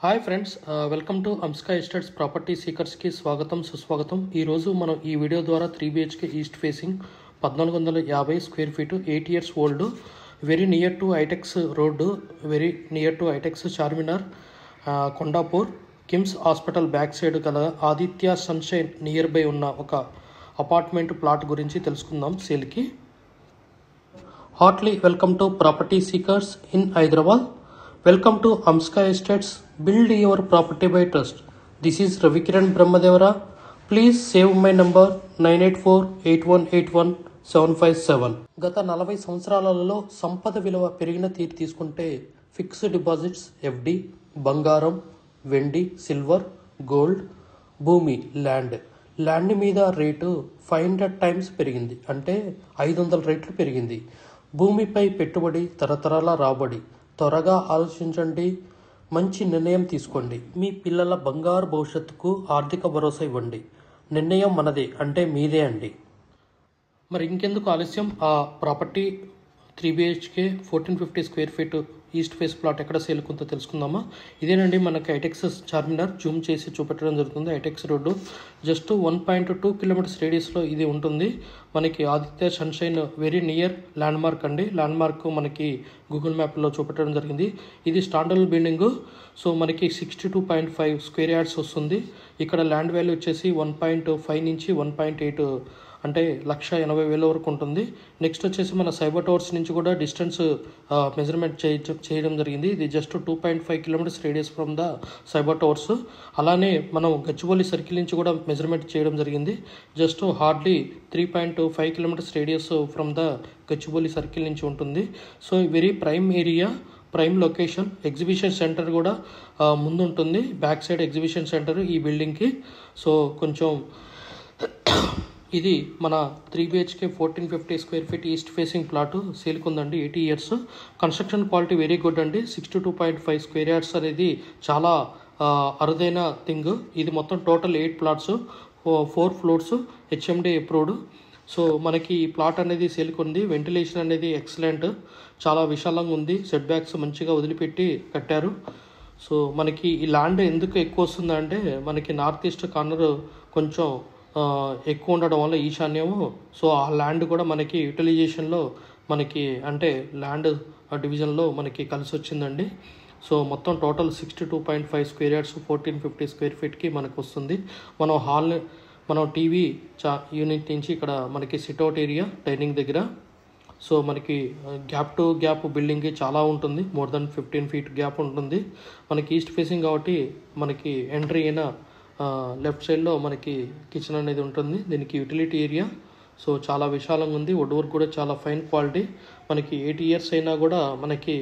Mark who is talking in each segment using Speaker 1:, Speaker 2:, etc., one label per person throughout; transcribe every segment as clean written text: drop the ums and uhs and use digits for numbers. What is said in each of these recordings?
Speaker 1: Hi friends, welcome to Amska estates property సీకర్స్కి స్వాగతం సుస్వాగతం. ఈరోజు మనం ఈ వీడియో ద్వారా 3BHK east facing 1450 square feet 8 years old, very near to Hitex road, very near to Hitex Charminar, Kondapur, KIMS hospital back side గల Aditya sunshine near by ఉన్న ఒక అపార్ట్మెంట్ ప్లాట్ గురించి తెలుసుకుందాం సేల్కి. Heartily welcome to property seekers in Hyderabad. Welcome to Amska Estates. Build your property by trust. This is Ravikiran Brahmadevara. Please save my number 9848181757. గత 40 సంవత్సరాలలో సంపద విలువ పెరిగిన తీరు తీసుకుంటే ఫిక్స్డ్ డిపాజిట్స్, ఎఫ్డి, బంగారం, వెండి, సిల్వర్, గోల్డ్, భూమి, ల్యాండ్ మీద రేటు 500 times పెరిగింది, అంటే 500 రెట్లు పెరిగింది. భూమిపై పెట్టుబడి, తరతరాల రాబడి. త్వరగా ఆలోచించండి, మంచి నిర్ణయం తీసుకోండి. మీ పిల్లల బంగారు భవిష్యత్తుకు ఆర్థిక భరోసా ఇవ్వండి. నిర్ణయం మనదే, అంటే మీదే అండి. మరి ఇంకెందుకు ఆలస్యం, ఆ property 3BHK 1450 square feet east face plot ఎక్కడ సేల్ కొంత తెలుసుకుందామా. ఇదేనండి మనకి ఐటెక్స్ చార్మినార్, జూమ్ చేసి చూపెట్టడం జరుగుతుంది. ఐటెక్స్ రోడ్డు జస్ట్ 1.2 kilometers రేడియస్లో ఇది ఉంటుంది. మనకి Aditya sunshine very near land mark అండి. ల్యాండ్ మార్క్ మనకి గూగుల్ మ్యాప్లో చూపెట్టడం జరిగింది. ఇది స్టాండర్డ్ బిల్డింగ్. సో మనకి 62.5 square yards వస్తుంది. ఇక్కడ ల్యాండ్ వాల్యూ వచ్చేసి 1.5 నుంచి 1.8 అంటే 1,80,000 వరకు ఉంటుంది. నెక్స్ట్ వచ్చేసి మన సైబర్ టవర్స్ నుంచి కూడా డిస్టెన్స్ మెజర్మెంట్ చేయడం జరిగింది. ఇది just 2.5 kilometers radius from the cyber towers. అలానే మనం గచ్చిబౌలి సర్కిల్ నుంచి కూడా మెజర్మెంట్ చేయడం జరిగింది. Just hardly 3.5 kilometers radius from the Gachibowli circle నుంచి ఉంటుంది. So very prime area, prime location. Exhibition centre కూడా ముందు ఉంటుంది, బ్యాక్ సైడ్ ఎగ్జిబిషన్ సెంటర్ ఈ బిల్డింగ్కి. సో కొంచెం ఇది మన 3BHK 1450 square feet east facing plot సేల్కి ఉందండి. 80 years. Construction quality very good అండి. 62.5 square yards అనేది చాలా అరుదైన థింగ్. ఇది మొత్తం total 8 plots, 4 floors, HMD approved. So మనకి ఈ ప్లాట్ అనేది సేల్కి ఉంది. వెంటిలేషన్ అనేది ఎక్సలెంట్, చాలా విశాలంగా ఉంది. సెట్ బ్యాక్స్ మంచిగా వదిలిపెట్టి కట్టారు. సో మనకి ఈ ల్యాండ్ ఎందుకు ఎక్కువ వస్తుందంటే మనకి నార్త్ ఈస్ట్ కార్నర్ కొంచెం ఎక్కువ ఉండడం వల్ల ఈశాన్యము. సో ఆ ల్యాండ్ కూడా మనకి యూటిలైజేషన్లో మనకి అంటే ల్యాండ్ డివిజన్లో మనకి కలిసి వచ్చిందండి. సో మొత్తం టోటల్ 62.5 square yards 1450 square feetకి మనకు వస్తుంది. మనం టీవీ యూనిట్ నుంచి ఇక్కడ మనకి సిట్అవుట్ ఏరియా డైనింగ్ దగ్గర. సో మనకి గ్యాప్ టు గ్యాప్ బిల్డింగ్కి చాలా ఉంటుంది, మోర్ దెన్ 15 feet గ్యాప్ ఉంటుంది. మనకి ఈస్ట్ ఫేసింగ్ కాబట్టి మనకి ఎంట్రీ అయిన లెఫ్ట్ సైడ్లో మనకి కిచెన్ అనేది ఉంటుంది. దీనికి యూటిలిటీ ఏరియా. సో చాలా విశాలంగా ఉంది. వుడ్ వర్క్ కూడా చాలా ఫైన్ క్వాలిటీ. మనకి 80 years అయినా కూడా మనకి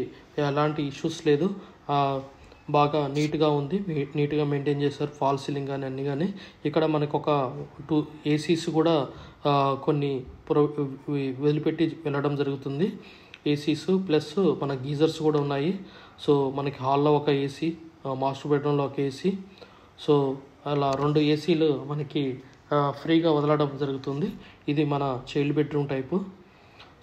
Speaker 1: ఎలాంటి ఇష్యూస్ లేదు. బాగా నీట్గా ఉంది, నీట్గా మెయింటైన్ చేశారు. ఫాల్ సీలింగ్ కానీ అన్నీ కానీ. ఇక్కడ మనకు ఒక 2 ACs కూడా కొన్ని వదిలిపెట్టి వెళ్ళడం జరుగుతుంది. ACs ప్లస్ మన గీజర్స్ కూడా ఉన్నాయి. సో మనకి హాల్లో ఒక AC, మాస్టర్ బెడ్రూమ్లో ఒక AC. సో అలా 2 ACలు మనకి ఫ్రీగా వదలడం జరుగుతుంది. ఇది మన చైల్డ్ బెడ్రూమ్ టైపు.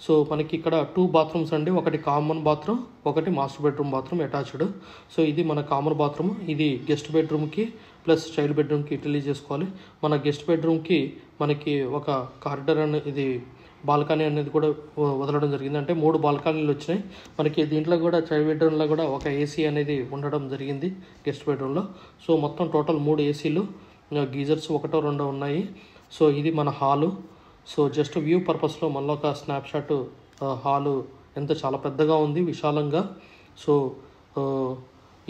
Speaker 1: సో మనకి ఇక్కడ 2 bathrooms అండి. ఒకటి కామన్ బాత్రూమ్, ఒకటి master bedroom bathroom attached. So ఇది మన కామన్ బాత్రూమ్. ఇది గెస్ట్ బెడ్రూమ్కి ప్లస్ చైల్డ్ బెడ్రూమ్కి యూటిలైజ్ చేసుకోవాలి. మన గెస్ట్ బెడ్రూమ్కి మనకి ఒక కారిడార్ అనేది, ఇది బాల్కనీ అనేది కూడా వదలడం జరిగింది. అంటే 3 బాల్కనీలు వచ్చినాయి మనకి. దీంట్లో కూడా చైల్డ్ బెడ్రూమ్లో కూడా ఒక AC అనేది ఉండడం జరిగింది గెస్ట్ బెడ్రూమ్లో. సో మొత్తం టోటల్ 3 ACలు, గీజర్స్ 1-2 ఉన్నాయి. సో ఇది మన హాలు. సో జస్ట్ వ్యూ పర్పస్లో మళ్ళీ ఒక స్నాప్షాట్. హాలు ఎంత చాలా పెద్దగా ఉంది, విశాలంగా. సో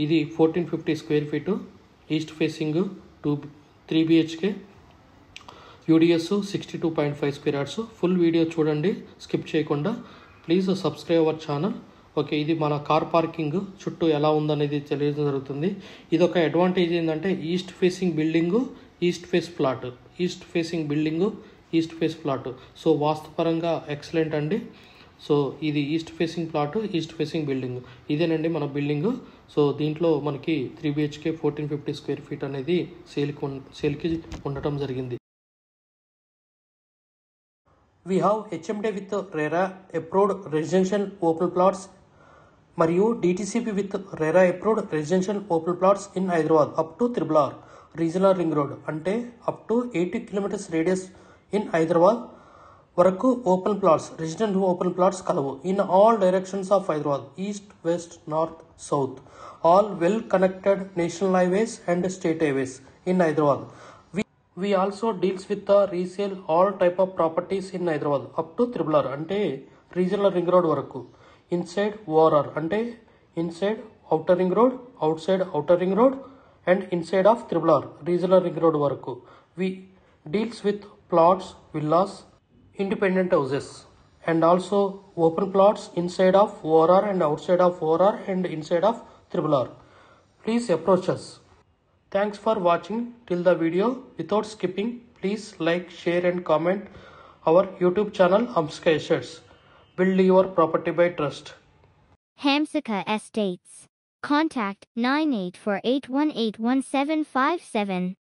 Speaker 1: ఇది 1450 square feet east facing 3BHK, UDS 62.5 square yards. Full video చూడండి, స్కిప్ చేయకుండా. Please subscribe our channel. Okay, ఇది మన కార్ పార్కింగ్ చుట్టూ ఎలా ఉందనేది తెలియడం జరుగుతుంది. ఇది ఒక అడ్వాంటేజ్ ఏంటంటే east facing building, east face plot, east facing building, east face plot. So వాస్తుపరంగా ఎక్సలెంట్ అండి. సో ఇది east facing plot, east facing building. ఇదేనండి మన బిల్డింగు. సో దీంట్లో మనకి 3BHK 1450 స్క్వేర్ ఫీట్ అనేది సేల్కి ఉండటం జరిగింది. We have HMD with RERA approved residential open plots మరియు DTCP with RERA approved residential open plots in Hyderabad up to RRR regional ring road అంటే up to 80 kilometres radius in Hyderabad వరకు open plots resident open plots కలవు in all directions of Hyderabad east west north south all well connected national highways and state highways in Hyderabad. We also deals with the resale all type of properties in Hyderabad up to RRR అంటే regional ring road వరకు. Inside ORR అంటే inside outer ring road, out side outer ring road and inside of RRR regional ring road వరకు. We deals with plots, villas, independent houses and also open plots inside of ORR and outside of ORR and inside of RRR. Please approach us. Thanks for watching till the video. Without skipping, please like, share and comment our YouTube channel Hamsika Estates. Build your property by trust.
Speaker 2: Hamsika Estates. Contact 9848181757.